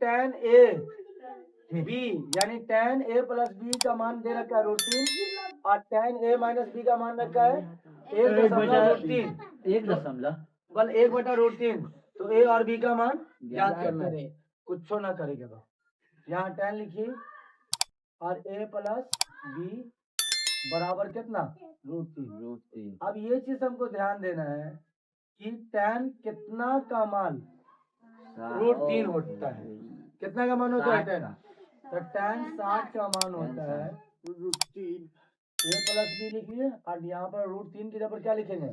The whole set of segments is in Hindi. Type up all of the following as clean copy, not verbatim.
tan ए बी यानी tan ए प्लस बी का मान दे रखा है √3 और tan ए माइनस बी का मान रखा है 1.√3 बल 1/√3। तो ए और बी का मान याद करना है, कुछ ना करेगा तो यहाँ tan लिखिए और ए प्लस बी बराबर कितना √3। अब ये चीज हमको ध्यान देना है कि tan कितना का मान √3 होता है। कितना का मान होता है tan? तो tan 60 का मान होता है √3। ए प्लस बी लिखिए और यहाँ पर √3 की जगह पर क्या लिखेंगे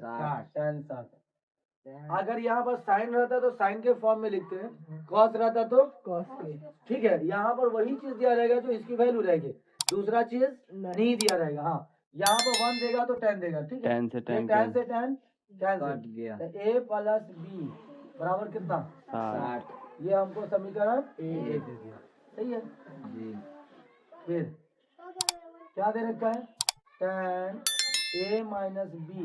tan 60। अगर यहाँ पर साइन रहता तो साइन के फॉर्म में लिखते हैं, कॉस रहता तो कॉस के। ठीक है, यहाँ पर वही चीज दिया रहेगा जो इसकी वैल्यू रहेगी, दूसरा चीज नहीं दिया रहेगा। हाँ, यहाँ पर 1 देगा तो 10 देगा। ठीक है, tan से tan कैंसिल गया। ए प्लस बी बराबर कितना 60। ये हमको समीकरण ए दे दिया। सही है जी। फिर क्या दे रखा है tan ए माइनस बी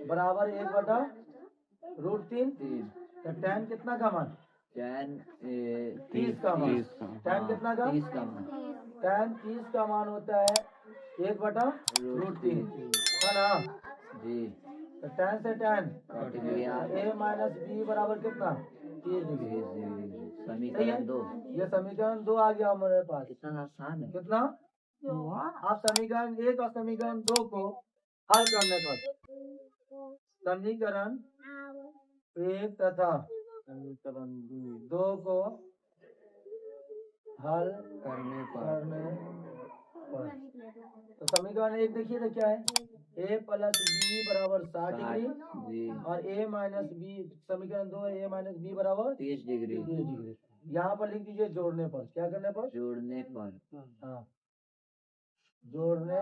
बराबर 1/√3। तो tan कितना का मान tan 30 का मान। tan कितना का 30 का मान। tan 30 का मान होता है 1/√3 है ना जी। तो tan से tan ए माइनस बी बराबर कितना 30 डिग्री। समीकरण 2। ये समीकरण 2 आ गया हमारे पास। कितना आसान है, कितना। आप समीकरण 1 और समीकरण 2 को हल करने पर समीकरण 1 तथा समीकरण 2 को हल करने पर तो समीकरण 1 देखिए तो क्या है a प्लस बी बराबर 60 डिग्री और a माइनस बी। समीकरण 2 है a माइनस बी बराबर 30 डिग्री। यहाँ पर लिख दीजिए जोड़ने पर। क्या करने पर जोड़ने पर। हाँ, जोड़ने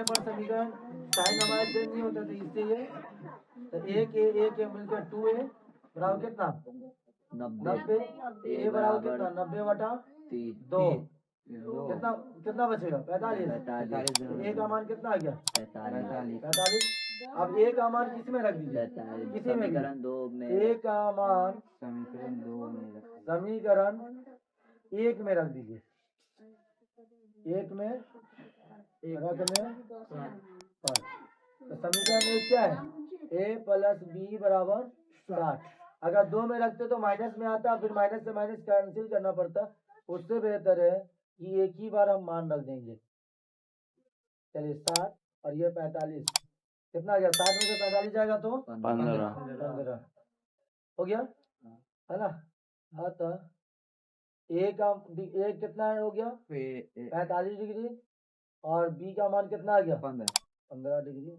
पर समीकरण साइन हमारा चेंज नहीं होता, तो इससे ये तो एक मिलकर 2a बराबर कितना 90। ए बराबर कितना 90/2। कितना कितना बचेगा 45। ए का मान कितना आ गया 45। अब ए का मान किस में रख दीजिए, किसी में भी। ए का मान समीकरण 1 में रख दीजिए। 1 में रखने पर तो समीकरण 1 क्या है a प्लस बी बराबर 60। अगर 2 में रखते तो माइनस में आता, फिर माइनस से माइनस कैंसिल करना पड़ता। उससे बेहतर है कि एक ही बार हम मान रख देंगे। चलिए 60 और ये 45 कितना आ गया 60 में से 45 जाएगा तो 15 हो गया है ना। अतः ए कितना हो गया 45 डिग्री और बी का मान कितना आ गया 15 डिग्री।